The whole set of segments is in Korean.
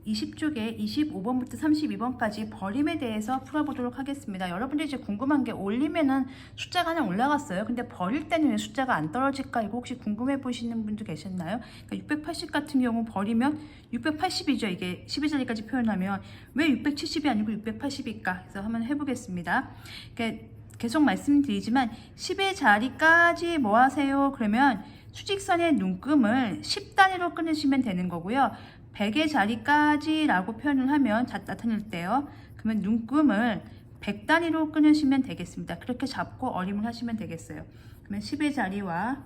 20쪽에 25번부터 32번까지 버림에 대해서 풀어보도록 하겠습니다. 여러분들이 이제 궁금한 게 올리면은 숫자가 하나 올라갔어요. 근데 버릴 때는 왜 숫자가 안 떨어질까? 이거 혹시 궁금해 보시는 분도 계셨나요? 그러니까 680 같은 경우 버리면 680이죠. 이게 12자리까지 표현하면 왜 670이 아니고 680일까? 그래서 한번 해보겠습니다. 그러니까 계속 말씀드리지만 10의 자리까지 뭐 하세요? 그러면 수직선의 눈금을 10단위로 끊으시면 되는 거고요. 100의 자리까지 라고 표현을 하면 나타낼 때요. 그러면 눈금을 100단위로 끊으시면 되겠습니다. 그렇게 잡고 어림을 하시면 되겠어요. 그러면 10의 자리와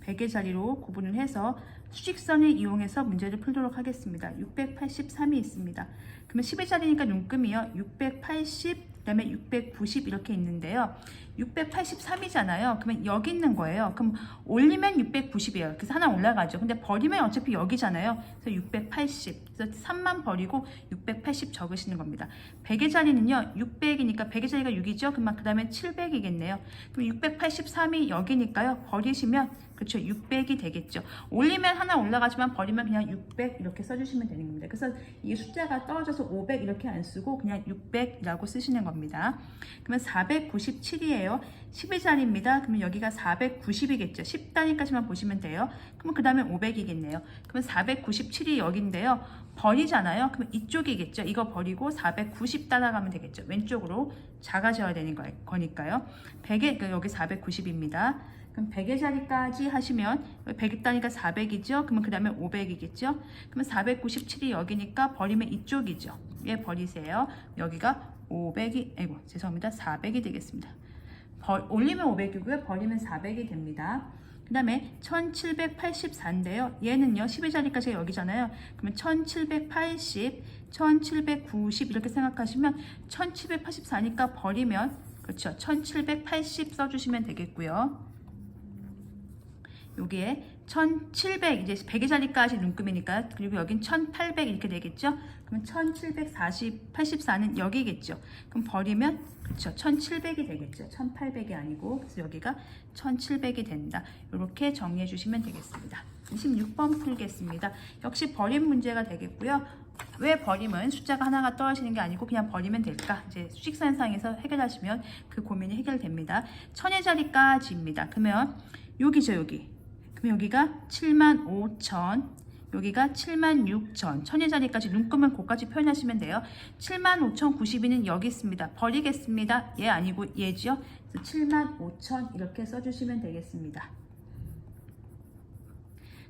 100의 자리로 구분을 해서 수직선을 이용해서 문제를 풀도록 하겠습니다. 683이 있습니다. 그러면 10의 자리니까 눈금이요. 680, 그 다음에 690 이렇게 있는데요. 683이잖아요. 그러면 여기 있는 거예요. 그럼 올리면 690이에요. 그래서 하나 올라가죠. 근데 버리면 어차피 여기잖아요. 그래서 680. 그래서 3만 버리고 680 적으시는 겁니다. 100의 자리는요. 600이니까 100의 자리가 6이죠. 그럼 그 다음에 700이겠네요. 그럼 683이 여기니까요. 버리시면 그렇죠. 600이 되겠죠. 올리면 하나 올라가지만 버리면 그냥 600 이렇게 써주시면 되는 겁니다. 그래서 이게 숫자가 떨어져서 500 이렇게 안 쓰고 그냥 600이라고 쓰시는 겁니다. 그러면 497이에요. 10의 자리입니다. 그러면 여기가 490이겠죠. 10단위까지만 보시면 돼요. 그러면 그 다음에 500이겠네요. 그러면 497이 여기인데요. 버리잖아요. 그럼 이쪽이겠죠. 이거 버리고 490 따라가면 되겠죠. 왼쪽으로 작아져야 되는 거니까요. 100에 여기 490입니다. 그럼 100의 자리까지 하시면 100의 단위가 400이죠. 그러면 그 다음에 500이겠죠. 그러면 497이 여기니까 버리면 이쪽이죠. 얘 버리세요. 여기가 500이, 아이고 죄송합니다. 400이 되겠습니다. 올리면 500이고요. 버리면 400이 됩니다. 그 다음에 1784인데요. 얘는요. 10의 자리까지가 여기잖아요. 그러면 1780, 1790 이렇게 생각하시면 1784니까 버리면 그렇죠. 1780 써주시면 되겠고요. 여기에 1700 이제 100의 자리까지 눈금이니까 그리고 여긴 1800 이렇게 되겠죠. 그러면 1784는 여기겠죠. 그럼 버리면 그렇죠. 1700이 되겠죠. 1800이 아니고 그래서 여기가 1700이 된다. 이렇게 정리해 주시면 되겠습니다. 26번 풀겠습니다. 역시 버림 문제가 되겠고요. 왜 버림은 숫자가 하나가 떨어지는 게 아니고 그냥 버리면 될까? 이제 수직선상에서 해결하시면 그 고민이 해결됩니다. 1000의 자리까지입니다. 그러면 여기죠, 여기. 그럼 여기가 75,000, 여기가 76,000. 1000의 자리까지 눈금을 고까지 표현하시면 돼요. 75,092는 여기 있습니다. 버리겠습니다. 얘 아니고 얘죠. 75,000 이렇게 써주시면 되겠습니다.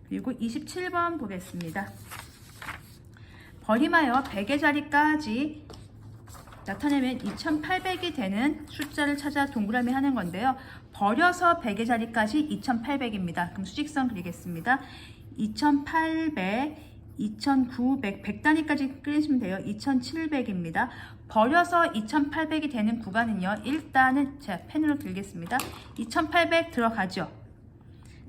그리고 27번 보겠습니다. 버림하여 100의 자리까지 나타내면 2800이 되는 숫자를 찾아 동그라미 하는 건데요. 버려서 100의 자리까지 2800입니다. 그럼 수직선 그리겠습니다. 2800, 2900, 100단위까지 그리시면 돼요. 2700입니다. 버려서 2800이 되는 구간은요. 일단은 제가 펜으로 들겠습니다. 2800 들어가죠.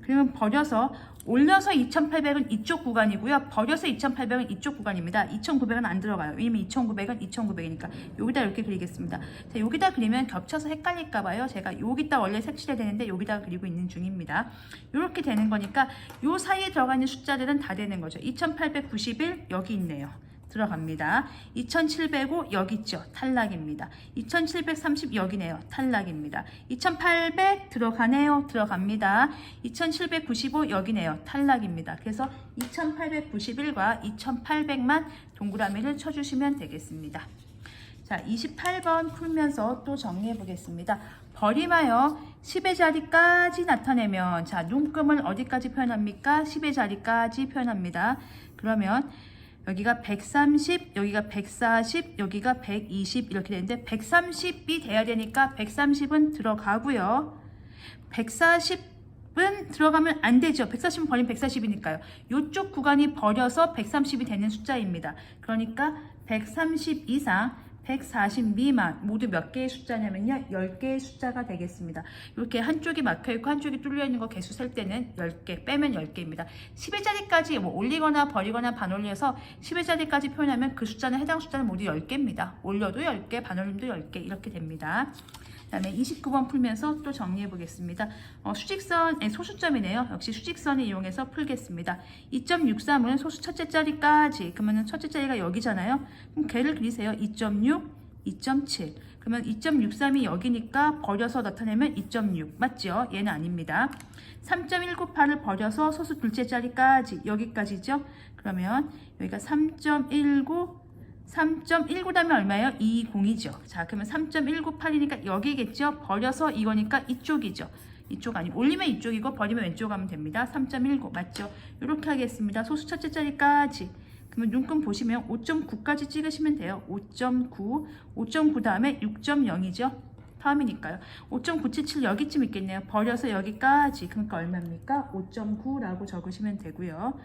그러면 버려서 올려서 2800은 이쪽 구간이고요. 버려서 2800은 이쪽 구간입니다. 2900은 안 들어가요. 왜냐면 2900은 2900이니까 여기다 이렇게 그리겠습니다. 자, 여기다 그리면 겹쳐서 헷갈릴까봐요. 제가 여기다 원래 색칠해야 되는데 여기다 그리고 있는 중입니다. 이렇게 되는 거니까 요 사이에 들어가 있는 숫자들은 다 되는 거죠. 2891 여기 있네요. 들어갑니다. 2705 여기 있죠. 탈락입니다. 2730 여기네요. 탈락입니다. 2800 들어가네요. 들어갑니다. 2795 여기네요. 탈락입니다. 그래서 2891과 2800만 동그라미를 쳐주시면 되겠습니다. 자, 28번 풀면서 또 정리해 보겠습니다. 버림하여 10의 자리까지 나타내면 자, 눈금을 어디까지 표현합니까? 10의 자리까지 표현합니다. 그러면 여기가 130, 여기가 140, 여기가 120 이렇게 되는데 130이 돼야 되니까 130은 들어가고요. 140은 들어가면 안 되죠. 140은 버리면 140이니까요. 이쪽 구간이 버려서 130이 되는 숫자입니다. 그러니까 130 이상, 140 미만 모두 몇 개의 숫자냐면요. 10개의 숫자가 되겠습니다. 이렇게 한쪽이 막혀있고 한쪽이 뚫려있는 거 개수 셀 때는 10개, 빼면 10개입니다. 10의 자리까지 뭐 올리거나 버리거나 반올려서 10의 자리까지 표현하면 그 숫자는 해당 숫자는 모두 10개입니다. 올려도 10개, 반올림도 10개 이렇게 됩니다. 그다음에 29번 풀면서 또 정리해 보겠습니다. 소수점이네요. 역시 수직선을 이용해서 풀겠습니다. 2.63은 소수 첫째 자리까지. 그러면 첫째 자리가 여기잖아요. 그럼 걔를 그리세요. 2.6, 2.7. 그러면 2.63이 여기니까 버려서 나타내면 2.6 맞죠? 얘는 아닙니다. 3.198을 버려서 소수 둘째 자리까지 여기까지죠. 그러면 여기가 3.19 다음에 얼마예요? 20이죠. 자, 그러면 3.198이니까 여기겠죠. 버려서 이거니까 이쪽이죠. 이쪽 아니고 올리면 이쪽이고 버리면 왼쪽 하면 됩니다. 3.19 맞죠? 이렇게 하겠습니다. 소수 첫째 자리까지. 그러면 눈금 보시면 5.9까지 찍으시면 돼요. 5.9 다음에 6.0이죠. 다음이니까요. 5.977 여기쯤 있겠네요. 버려서 여기까지. 그러니까 얼마입니까? 5.9라고 적으시면 되고요.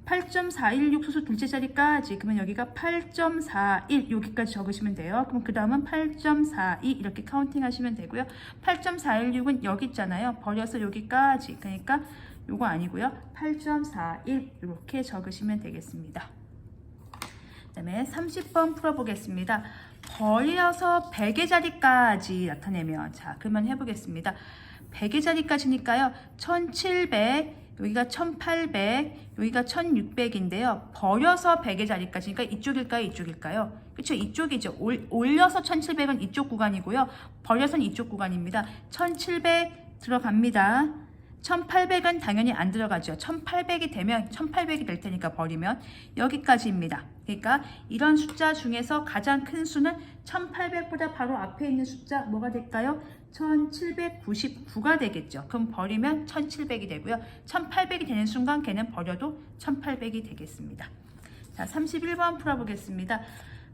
8.416 소수 둘째 자리까지. 그러면 여기가 8.41 여기까지 적으시면 돼요. 그럼 그 다음은 8.42 이렇게 카운팅 하시면 되고요. 8.416은 여기 있잖아요. 버려서 여기까지. 그러니까 요거 아니고요. 8.41 이렇게 적으시면 되겠습니다. 그 다음에 30번 풀어보겠습니다. 버려서 100의 자리까지 나타내면, 자 그러면 해보겠습니다. 100의 자리까지니까요. 1700 여기가 1800 여기가 1600인데요. 버려서 100의 자리까지니까 이쪽일까요? 이쪽일까요? 그렇죠? 이쪽이죠. 올려서 1700은 이쪽 구간이고요. 버려서는 이쪽 구간입니다. 1700 들어갑니다. 1800은 당연히 안 들어가죠. 1800이 되면 1800이 될 테니까 버리면 여기까지입니다. 그러니까 이런 숫자 중에서 가장 큰 수는 1800보다 바로 앞에 있는 숫자 뭐가 될까요? 1799가 되겠죠. 그럼 버리면 1700이 되고요. 1800이 되는 순간 걔는 버려도 1800이 되겠습니다. 자, 31번 풀어보겠습니다.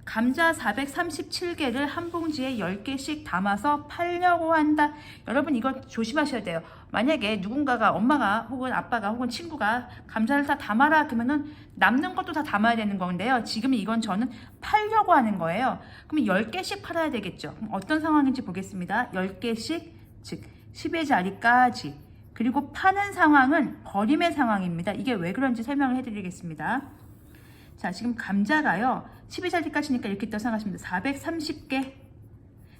감자 437개를 한 봉지에 10개씩 담아서 팔려고 한다. 여러분 이거 조심하셔야 돼요. 만약에 누군가가 엄마가 혹은 아빠가 혹은 친구가 감자를 다 담아라 그러면은 남는 것도 다 담아야 되는 건데요. 지금 이건 저는 팔려고 하는 거예요. 그럼 10개씩 팔아야 되겠죠. 그럼 어떤 상황인지 보겠습니다. 10개씩 즉 10의 자리까지. 그리고 파는 상황은 버림의 상황입니다. 이게 왜 그런지 설명을 해드리겠습니다. 자, 지금 감자가요. 10의 자리까지니까 이렇게 또 생각하시면 돼요. 430개.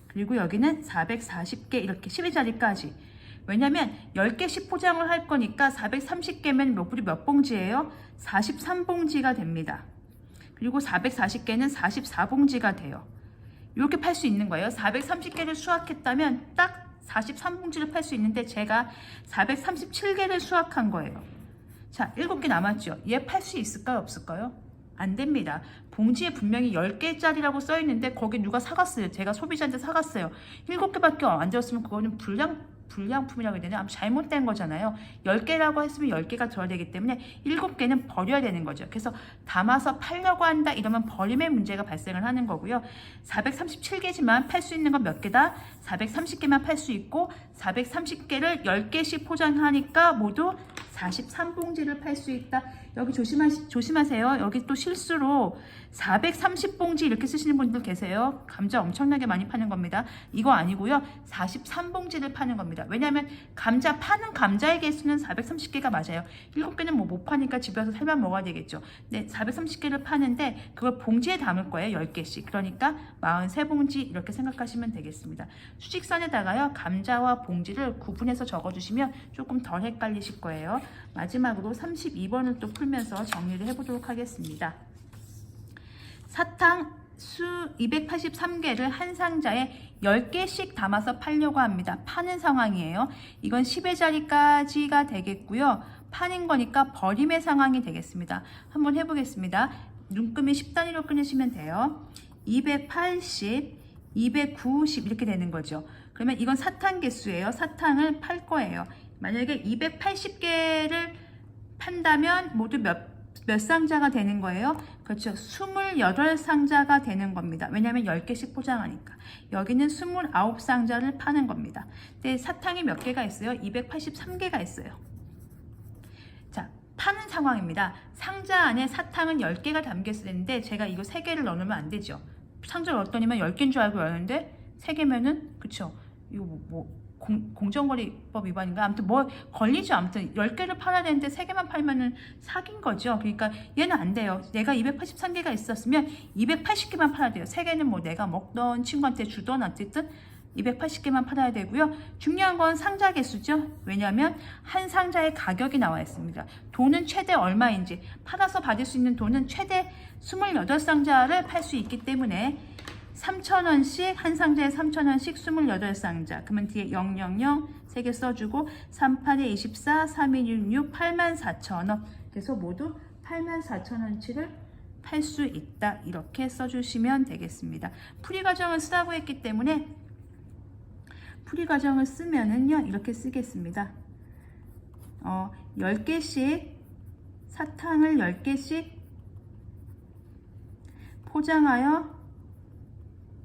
그리고 여기는 440개 이렇게 10의 자리까지. 왜냐면 10개씩 포장을 할 거니까 430개면 몇 봉지예요? 43봉지가 됩니다. 그리고 440개는 44봉지가 돼요. 이렇게 팔 수 있는 거예요. 430개를 수확했다면 딱 43봉지를 팔 수 있는데 제가 437개를 수확한 거예요. 자, 7개 남았죠. 얘 팔 수 있을까요? 없을까요? 안 됩니다. 봉지에 분명히 10개짜리라고 써 있는데 거기 누가 사갔어요. 제가 소비자한테 사갔어요. 7개밖에 안 되었으면 그거는 불량품이라고 해야 되나? 아무 잘못된 거잖아요. 10개라고 했으면 10개가 줘야 되기 때문에 7개는 버려야 되는 거죠. 그래서 담아서 팔려고 한다 이러면 버림의 문제가 발생을 하는 거고요. 437개지만 팔 수 있는 건 몇 개다? 430개만 팔 수 있고 430개를 10개씩 포장하니까 모두 43봉지를 팔 수 있다. 여기 조심하세요. 여기 또 실수로 430봉지 이렇게 쓰시는 분들 계세요. 감자 엄청나게 많이 파는 겁니다. 이거 아니고요. 43봉지를 파는 겁니다. 왜냐하면 감자 파는 감자의 개수는 430개가 맞아요. 7개는 뭐 못 파니까 집에 와서 살만 먹어야 되겠죠. 네, 430개를 파는데 그걸 봉지에 담을 거예요. 10개씩. 그러니까 43봉지 이렇게 생각하시면 되겠습니다. 수직선에다가요. 감자와 봉지를 구분해서 적어주시면 조금 덜 헷갈리실 거예요. 마지막으로 32번을 또 풀면서 정리를 해보도록 하겠습니다. 사탕 수 283개를 한 상자에 10개씩 담아서 팔려고 합니다. 파는 상황이에요. 이건 10의 자리까지가 되겠고요. 파는 거니까 버림의 상황이 되겠습니다. 한번 해보겠습니다. 눈금이 10단위로 끊으시면 돼요. 280, 290 이렇게 되는 거죠. 그러면 이건 사탕 개수예요. 사탕을 팔 거예요. 만약에 280개를 판다면 모두 몇 상자가 되는 거예요? 그렇죠. 28상자가 되는 겁니다. 왜냐하면 10개씩 포장하니까. 여기는 29상자를 파는 겁니다. 근데 사탕이 몇 개가 있어요? 283개가 있어요. 자, 파는 상황입니다. 상자 안에 사탕은 10개가 담겼을 텐데 제가 이거 3개를 넣으면 안 되죠. 상자를 넣었더니만 10개인 줄 알고 열었는데 3개면은 그쵸. 이거 공정거래법 위반인가? 아무튼 뭐 걸리죠. 아무튼 10개를 팔아야 되는데 3개만 팔면은 사기인 거죠. 그러니까 얘는 안 돼요. 내가 283개가 있었으면 280개만 팔아야 돼요. 3개는 뭐 내가 먹던 친구한테 주던 어쨌든 280개만 팔아야 되고요. 중요한 건 상자 개수죠. 왜냐하면 한 상자의 가격이 나와 있습니다. 돈은 최대 얼마인지, 팔아서 받을 수 있는 돈은 최대 28상자를 팔 수 있기 때문에 3,000원씩, 한 상자에 3,000원씩 28상자. 그러면 뒤에 000 3개 써주고 38에 24, 3266, 84,000원. 그래서 모두 84,000원치를 팔 수 있다. 이렇게 써주시면 되겠습니다. 풀이 과정을 쓰라고 했기 때문에 풀이 과정을 쓰면은요, 이렇게 쓰겠습니다. 10개씩, 사탕을 10개씩 포장하여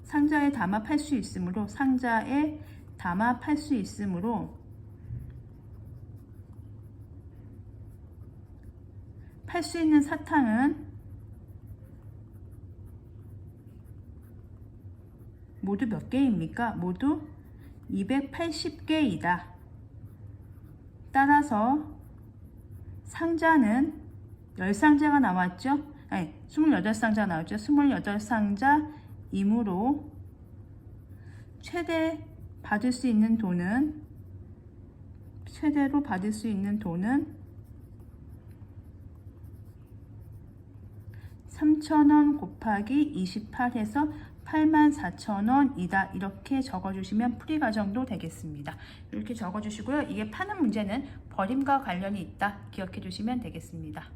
상자에 담아 팔 수 있으므로, 상자에 담아 팔 수 있으므로 팔 수 있는 사탕은 모두 몇 개입니까? 모두 280개이다. 따라서 상자는 10상자가 나왔죠? 아니, 28상자가 나왔죠? 28상자이므로 최대로 받을 수 있는 돈은 3,000원 곱하기 28 해서 84,000원이다. 이렇게 적어주시면 풀이 과정도 되겠습니다. 이렇게 적어주시고요. 이게 파는 문제는 버림과 관련이 있다. 기억해 주시면 되겠습니다.